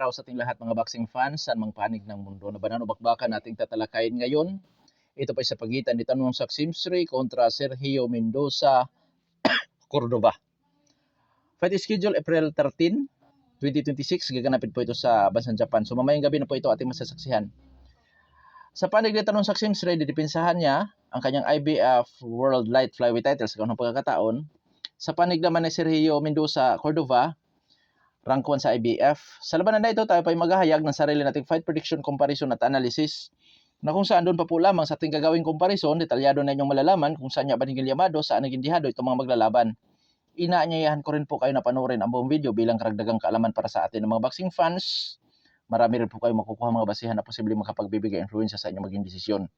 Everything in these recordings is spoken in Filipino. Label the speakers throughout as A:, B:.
A: araw sa ating lahat mga boxing fans sa mga panig ng mundo na bananubakbakan nating tatalakayin ngayon. Ito pa sa pagitan ni Tanong Saksimsri kontra Sergio Mendoza Cordova. Fight schedule April 13, 2026. Gaganapin po ito sa bansang Japan. So mamayang gabi na po ito ating masasaksihan. Sa panig ni Tanong Saksimsri, didipinsahan niya ang kanyang IBF World Light Flyweight title sa kanang pagkakataon. Sa panig naman ni Sergio Mendoza Cordova, rank 1 sa IBF. Sa labanan na ito, tayo pa ay maghahayag ng sarili nating fight prediction, comparison at analysis na kung saan doon pa po lamang sa ating gagawing comparison, detalyado na inyong malalaman kung saan niya ba naging yamado, saan naging dihado itong mga maglalaban. Inaanyayahan ko rin po kayo na panoorin ang buong video bilang karagdagang kaalaman para sa atin ng mga boxing fans. Marami rin po kayo makukuha mga basihan na posibleng makapagbibigay influensya sa inyong maging desisyon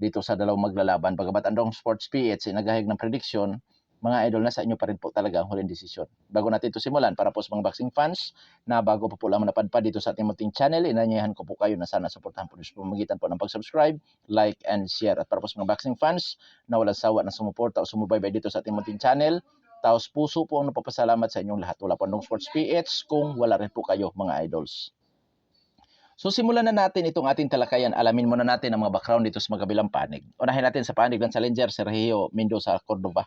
A: dito sa dalawang maglalaban. Bagamat andong Sports PH ay naghahayag ng prediction, mga idol, na sa inyo pa rin po talaga ang huling desisyon. Bago natin ito simulan, para po sa mga boxing fans na bago pa po lamang napadpad dito sa ating munting channel, inanyayahan ko po kayo na sana suportahan po sa pamamagitan po ng pag-subscribe, like, and share. At para po sa mga boxing fans na walang sawa na sumuporta o sumubaybay dito sa ating munting channel, taos puso po ang napapasalamat sa inyong lahat. Wala po andong Sports PH kung wala rin po kayo mga idols. So simulan na natin itong ating talakayan. Alamin muna natin ang mga background dito sa magkabilang panig. Unahin natin sa panig ng challenger, Sergio Mendoza Cordova.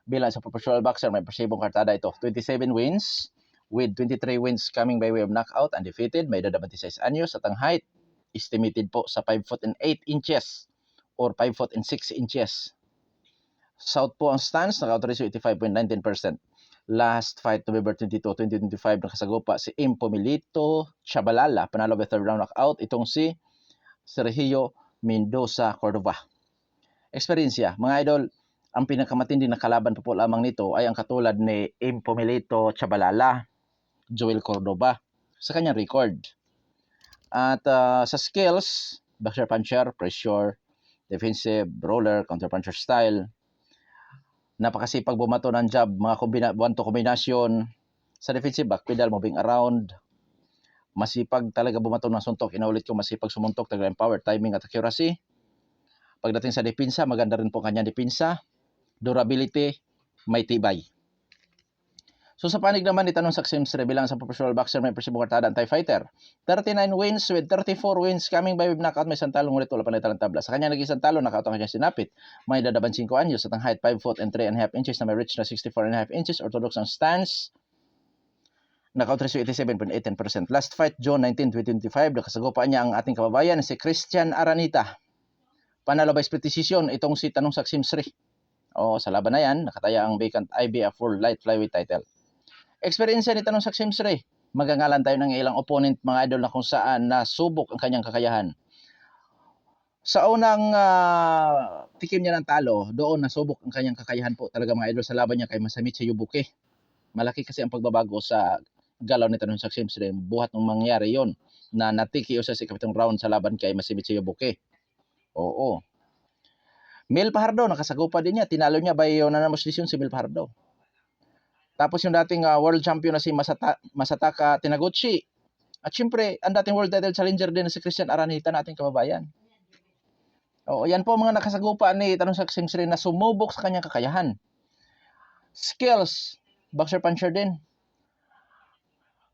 A: Bilang sa professional boxer, may pasibong kartada ito. 27 wins with 23 wins coming by way of knockout, undefeated. May edad 26 anyos at ang height estimated po sa 5 foot and 8 inches or 5 foot and 6 inches. South po ang stance, knockout ratio 85.19%. Last fight November 22, 2025, nakasagupa si Impo Milito Chabalala, panalo by third round knockout, itong si Sergio Mendoza Cordova. Eksperyensya, mga idol, ang pinakamatindi na kalaban po lamang nito ay ang katulad ni Impo Milito Chabalala, Joel Cordova sa kanyang record. At sa skills, boxer puncher, pressure, defensive, brawler, counter puncher style, napakasipag bumato ng jab, mga one-to kombinasyon. Sa defensive, back pedal, moving around, masipag talaga bumato ng suntok. Inaulit ko, masipag sumuntok, talagang power, timing at accuracy. Pagdating sa depensa, maganda rin po kanyang depensa. Durability, may tibay. So sa panig naman ni Tanong Saksimsri, bilang sa professional boxer, may presibong kartada, anti-fighter. 39 wins with 34 wins coming by knockout. May isang talo, ngunit wala pa na tabla. Sa kanya naging isang talo, knockout ang kanyang sinapit. May edad 5 anyos at ang height 5 foot and 3.5 inches na may reach na 64.5 inches. Orthodox ang stance. Knockout ratio 87.18%. Last fight, June 19, 2025, nakasagupa niya ang ating kababayan si Christian Aranita. Panalo by split decision itong si Tanong Saksimsri. Sa laban na yan, nakataya ang vacant IBF World Light Flyweight title. Experience ni Tanong Saksimsri, magangalan tayo ng ilang opponent mga idol na kung saan nasubok ang kanyang kakayahan. Sa unang tikim niya ng talo, doon nasubok ang kanyang kakayahan po talaga mga idol sa laban niya kay Masamichi Yubuki. Malaki kasi ang pagbabago sa galaw ni Tanong Saksimsri. Buhat nung mangyari yon na natiki sa ikapitong round sa laban kay Masamichi Yubuki. Mil Fajardo, nakasagupa din niya. Tinalo niya by unanimous decision si Mil Fajardo. Tapos yung dating world champion na si Masataka Tenaguchi. At syempre, ang dating world title challenger din na si Christian Aranita na ating kababayan. Yan po mga nakasagupa ni Tanong Saksimsri na sumubok sa kanyang kakayahan. Skills, boxer puncher din.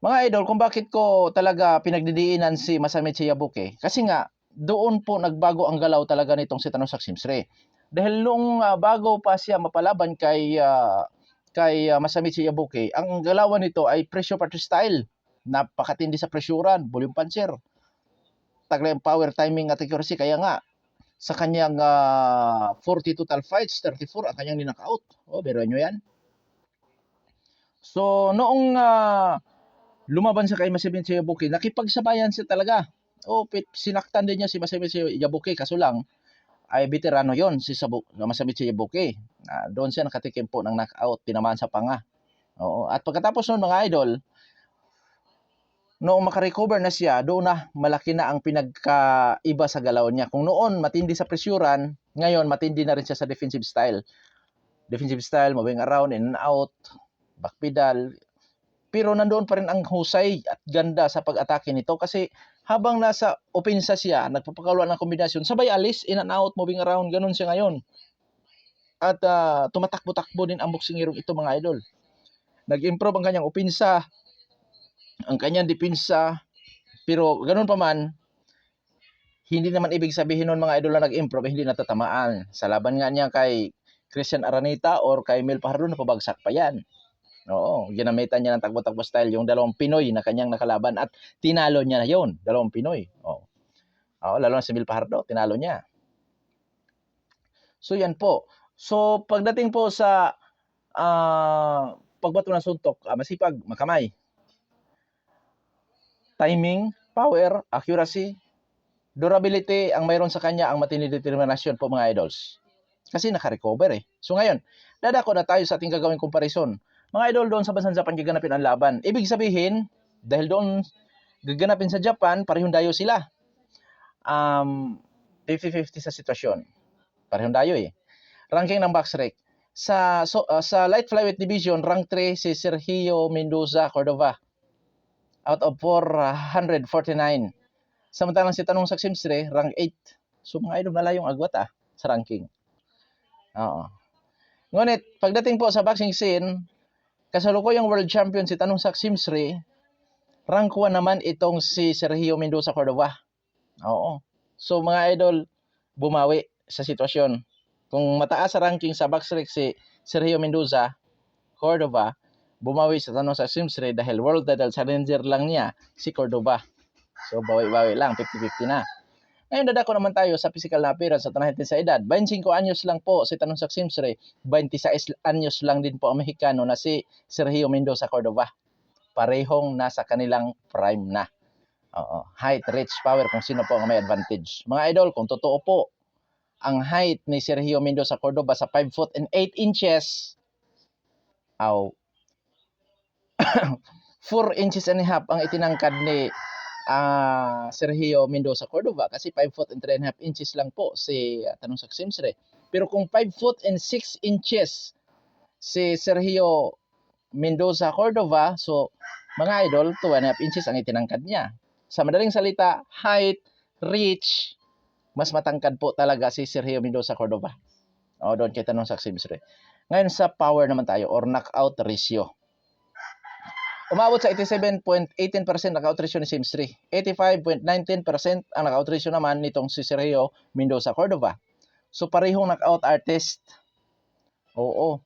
A: Mga idol, kung bakit ko talaga pinagdidiinan si Masamichi Yubuki, kasi nga, doon po nagbago ang galaw talaga nitong si Tanong Saksimsri. Dahil nung bago pa siya mapalaban kay Masamichi Yubuki, ang galawan nito ay pressure puncher style. Napakatindi sa presyuran, volume puncher. Taglay power, timing at accuracy. Kaya nga, sa kanyang 40 total fights, 34 ang kanyang ninakaut. Biruan nyo yan. So, noong lumaban siya kay Masamichi Yubuki, nakipagsabayan siya talaga. Sinaktan din niya si Masamichi Yubuki, kaso lang, ay veterano yon si Masamichi Yubuki. Doon siya nakatikim po ng knockout, tinamaan sa panga. At pagkatapos noon mga idol, noong makarecover na siya, doon na malaki na ang pinagkaiba sa galaw niya. Kung noon matindi sa presyuran, ngayon matindi na rin siya sa defensive style. Defensive style, moving around, in and out, back pedal. Pero nandoon pa rin ang husay at ganda sa pag-atake nito kasi habang nasa opensa siya, nagpapakaluan ng kombinasyon, sabay alis, in and out, moving around, ganun siya ngayon. At tumatakbo-takbo din ang boksingero ito mga idol. Nag-improve ang kanyang opensa ang kanyang depensa. Pero ganun pa man, hindi naman ibig sabihin nun mga idol na nag-improve, hindi natatamaan. Sa laban nga niya kay Christian Araneta or kay Mel Fajardo, napabagsak pa yan. Oo, ginamitan niya ng takbo-takbo style yung dalawang Pinoy na kanyang nakalaban at tinalo niya na yun, dalawang Pinoy. Oo, lalo na si Mel Fajardo, tinalo niya. So yan po. So pagdating po sa pagbato ng suntok, masipag, makamay. Timing, power, accuracy, durability, ang mayroon sa kanya ang matinding determinasyon po mga idols. Kasi naka-recover eh. So ngayon, dadako na tayo sa ating gagawing comparison. Mga idol, doon sa bansang Japan gaganapin ang laban. Ibig sabihin, dahil doon gaganapin sa Japan, parehong dayo sila. 50-50 sa sitwasyon. Parehong dayo eh. Ranking ng box rec. Sa light flyweight division, rank 3 si Sergio Mendoza Cordova out of 449. Samantalang si Tanong Saksimsre, rank 8. So mga idol, malayong agwat sa ranking. Oo. Ngunit, pagdating po sa boxing scene, kasalukuyang world champion si Tanong Saksimsre, rank 1 naman itong si Sergio Mendoza Cordova. Oo. So mga idol, bumawi sa sitwasyon. Kung mataas sa ranking sa boxrec si Sergio Mendoza Cordova, bumawi sa Tanong Saksimsre dahil world title challenger lang niya si Cordova. So bawi-bawi lang, 50-50 na. Ngayon dadako naman tayo sa physical na appearance at natin sa edad. 25 anyos lang po si Tanong Saksimsre, 26 anyos lang din po ang Mexicano na si Sergio Mendoza Cordova. Parehong nasa kanilang prime na. Oo. Height, reach, power, kung sino po ang may advantage. Mga idol, kung totoo po, ang height ni Sergio Mendoza Cordova sa 5 foot and 8 inches, 4 inches and a half ang itinangkad ni Sergio Mendoza Cordova kasi 5 foot and 3 and a half inches lang po si Tanong Saksimsre. Pero kung 5 foot and 6 inches si Sergio Mendoza Cordova, so mga idol, 2 and a half inches ang itinangkad niya. Sa madaling salita, height, reach, mas matangkad po talaga si Sergio Mendoza Cordova. Doon kay Tanong Saksimsre. Ngayon sa power naman tayo or knockout ratio. Umabot sa 87.18% knockout ratio ni Simsre. 85.19% ang knockout ratio naman nitong si Sergio Mendoza Cordova. So parehong knockout artist. Oo.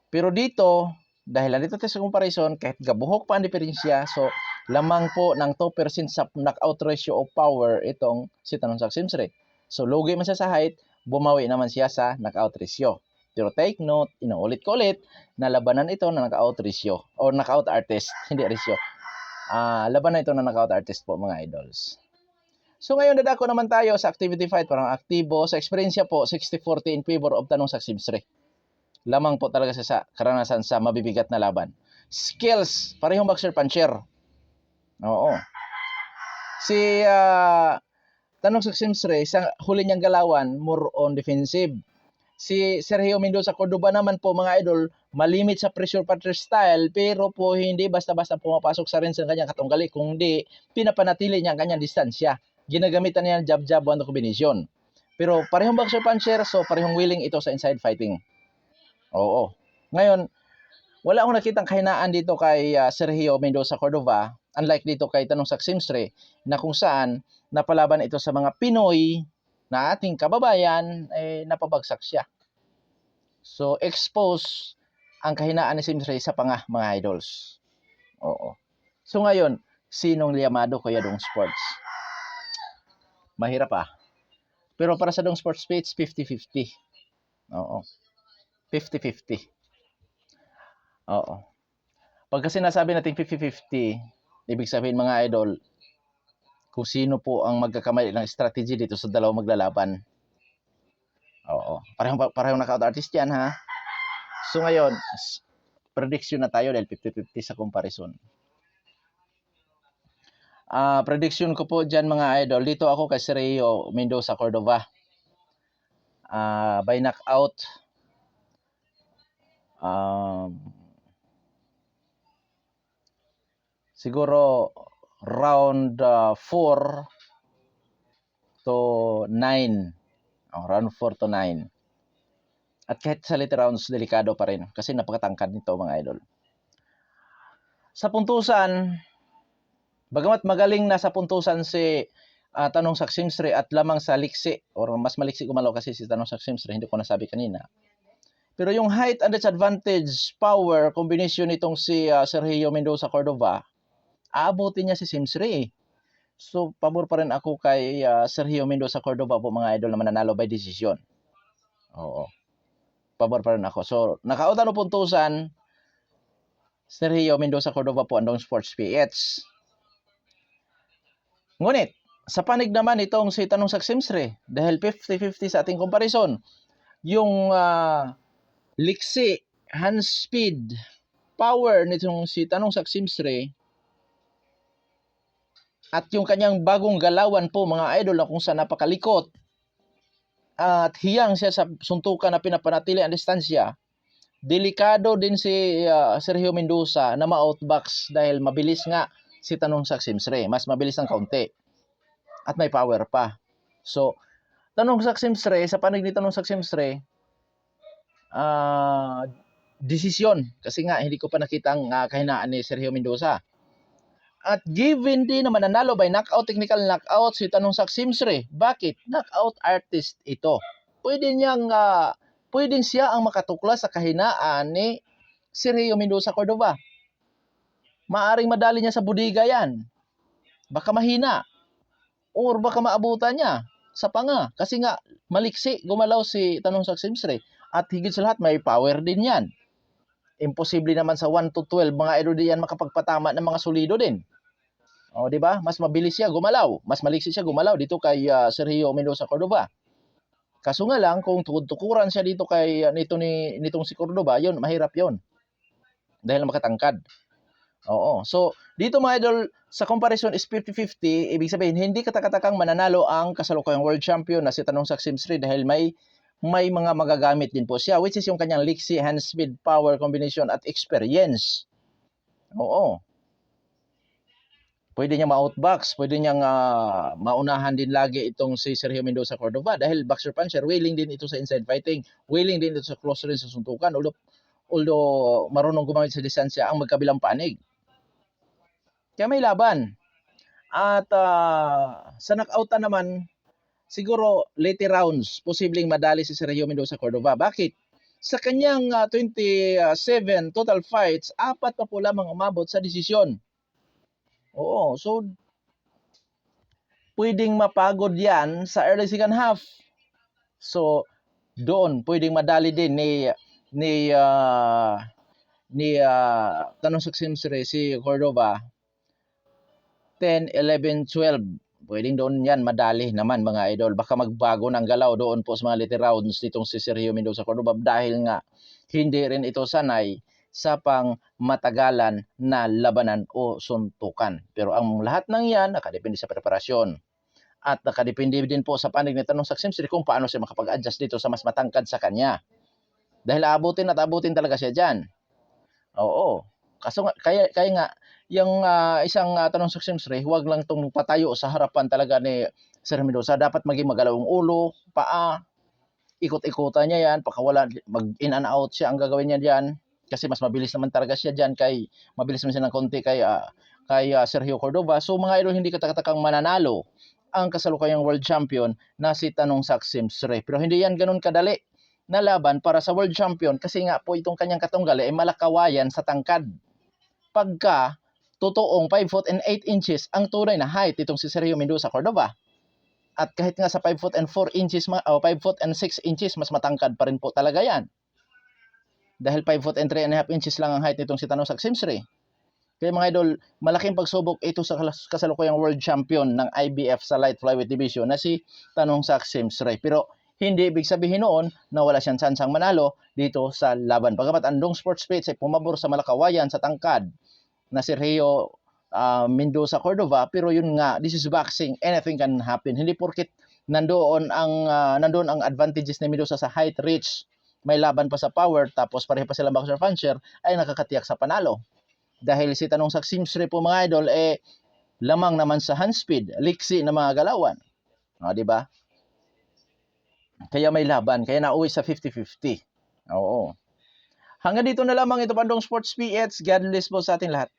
A: Pero dito, dahil nandito tayo sa comparison, kahit gabuhok pa ang diferensya, so lamang po ng 2% sa knockout ratio of power itong si Tanong Saksimsre. So lugi man siya sa height, bumawi naman siya sa knockout ratio. Pero take note, inuulit ko ulit, na labanan ito na knockout ratio or knockout artist, hindi ratio. Labanan ito na knockout artist po mga idols. So ngayon dadako naman tayo sa activity fight, parang aktibo. Sa experience po, 60-40 in favor of Tanong Saksimsre. Lamang po talaga sa karanasan sa mabibigat na laban. Skills, parehong boxer puncher. Oo. Si Tanong Saksimsre, sa huli niyang galawan, more on defensive. Si Sergio Mendoza Cordova naman po mga idol, malimit sa pressure puncher style, pero po hindi basta-basta pumapasok sa ring ng kanyang katunggali, kundi pinapanatili niya ang kanyang distansya. Ginagamitan niya ng jab-jab one combination. Pero parehong boxer puncher, so parehong willing ito sa inside fighting. Oo. Ngayon, wala akong nakitang kahinaan dito kay Sergio Mendoza Cordova, unlike dito kay Tanong Saksimsre, na kung saan napalaban ito sa mga Pinoy na ating kababayan, napabagsak siya. So, expose ang kahinaan ni Simsre sa mga idols. Oo. So, ngayon, sinong liyamado kaya Dong Sports? Mahirap Pero para sa Dong Sports page, 50-50. Oo. 50-50. Oo. Pagka sinasabi natin 50-50, ibig sabihin mga idol, kung sino po ang magkakamali ng strategy dito sa dalawang maglalaban. Oo. Parehong knockout artist yan So ngayon, prediction na tayo dahil 50-50 sa comparison. Prediction ko po dyan mga idol, dito ako kay Sergio Mendoza Cordova. By knockout, siguro round 4 to 9. Round 4 to 9. At kahit sa late rounds, delikado pa rin kasi napakatangkad nito mga idol. Sa puntusan, Bagamat magaling na sa puntusan si Tanong Saksimsre at lamang sa liksi, or mas maliksi gumalaw kasi si Tanong Saksimsre, hindi ko nasabi kanina. Pero yung height and disadvantage power combination nitong si Sergio Mendoza Cordova, aabutin niya si Simsre. So, pabor pa rin ako kay Sergio Mendoza Cordova po mga idol na mananalo by decision. Oo. Pabor pa rin ako. So, nakauta no puntusan, Sergio Mendoza Cordova po andong Sports PH. Ngunit, sa panig naman itong si Tanong Saksimsre, dahil 50-50 sa ating comparison, yung liksi, hand speed, power nitong si Tanong Saksimsre, at yung kanyang bagong galawan po mga idol na kung saan napakalikot at hiyang siya sa suntukan na pinapanatili ang distansya, delikado din si Sergio Mendoza na ma-outbox dahil mabilis nga si Tanong Saksimsre, mas mabilis ng kaunti at may power pa. So, Tanong Saksimsre, sa panig ni Tanong Saksimsre, desisyon kasi nga hindi ko pa nakita ang kahinaan ni Sergio Mendoza. At given din na mananalo by knockout, technical knockout si Tanong Saksimsre. Bakit? Knockout artist ito. Pwedeng siya ang makatuklas sa kahinaan ni Sergio Mendoza Cordova. Maaring madali niya sa budiga yan. Baka mahina. Or baka maabutan niya sa panga. Kasi nga maliksi gumalaw si Tanong Saksimsre. At higit sa lahat may power din yan. Imposible naman sa 1 to 12 mga idol diyan makapagpatama ng mga solido din. O, di ba? Mas mabilis siya gumalaw. Mas maliksi siya gumalaw dito kay Sergio Mendoza Cordova. Kaso nga lang, kung tukuran siya dito kay nitong si Cordova, yun, mahirap yun. Dahil makatangkad. Oo. So, dito mga idol, sa comparison is 50-50, ibig sabihin, hindi katakatakang mananalo ang kasalukuyang world champion na si Tanong Saksimsre dahil may mga magagamit din po siya, which is yung kanyang liksi, hand speed, power combination, at experience. Oo. Pwede niya ma-outbox, pwede niyang maunahan din lagi itong si Sergio Mendoza Cordova dahil boxer puncher, willing din ito sa inside fighting, willing din ito sa close range sa suntukan, although marunong gumamit sa distansya ang magkabilang panig. Kaya may laban. At sa knockoutan naman, siguro late rounds, posibleng madali si Sergio Mendoza Cordova. Bakit? Sa kanyang 27 total fights, 4 pa po lamang umabot sa desisyon. Oo, so pwedeng mapagod yan sa early second half. So, doon pwedeng madali din ni Tanong Saksimsre si Cordova 10, 11, 12. Pwedeng doon yan madali naman mga idol. Baka magbago ng galaw doon po sa mga later rounds nitong si Sergio Mendoza Cordova dahil nga hindi rin ito sanay sa pang matagalan na labanan o suntukan. Pero ang lahat ng yan nakadepende sa preparasyon. At nakadepende din po sa panig ni Tanong Saksimsre kung paano siya makapag-adjust dito sa mas matangkad sa kanya. Dahil abutin talaga siya dyan. Oo. Kaso kaya nga, yung isang Tanong Saksimsre, huwag lang itong patayo sa harapan talaga ni Sir Mendoza. Dapat maging magalaw ang ulo, paa, ikot-ikutan niya yan, pakawala, mag-in and out siya ang gagawin niya dyan. Kasi mas mabilis naman talaga siya dyan mabilis naman siya ng konti kay Sergio Cordova. So mga idol, hindi katakatakang mananalo ang kasalukuyang world champion na si Tanong Saksimsre. Pero hindi yan ganun kadali na laban para sa world champion kasi nga po itong kanyang katunggal ay malakawayan sa tangkad. Pagka totoong 5 foot and 8 inches ang tunay na height itong si Sergio Mendoza Cordova. At kahit nga sa 5 foot and 4 inches o 5 foot and 6 inches, mas matangkad pa rin po talaga yan. Dahil 5 foot and 3.5 inches lang ang height nitong si Tanong Saksimsre. Kaya mga idol, malaking pagsubok ito sa kasalukuyang world champion ng IBF sa light flyweight division na si Tanong Saksimsre. Pero hindi ibig sabihin noon na wala siyang tsansang manalo dito sa laban. Bagamat andong sports page ay pumabor sa malakawayan sa tangkad na si Sergio Mendoza Cordova, pero yun nga, this is boxing, anything can happen. Hindi porket nandoon ang advantages ni Mendoza sa height, reach, may laban pa sa power, tapos pareho pa silang boxer puncher, ay nakakatiyak sa panalo. Dahil si Tanong Saksimsre po mga idol, lamang naman sa hand speed, liksi na mga galawan. Di ba? Kaya may laban, kaya nauwi sa 50-50. Oo. Hanggang dito na lamang ito Pandong Sports PH. God bless po sa ating lahat.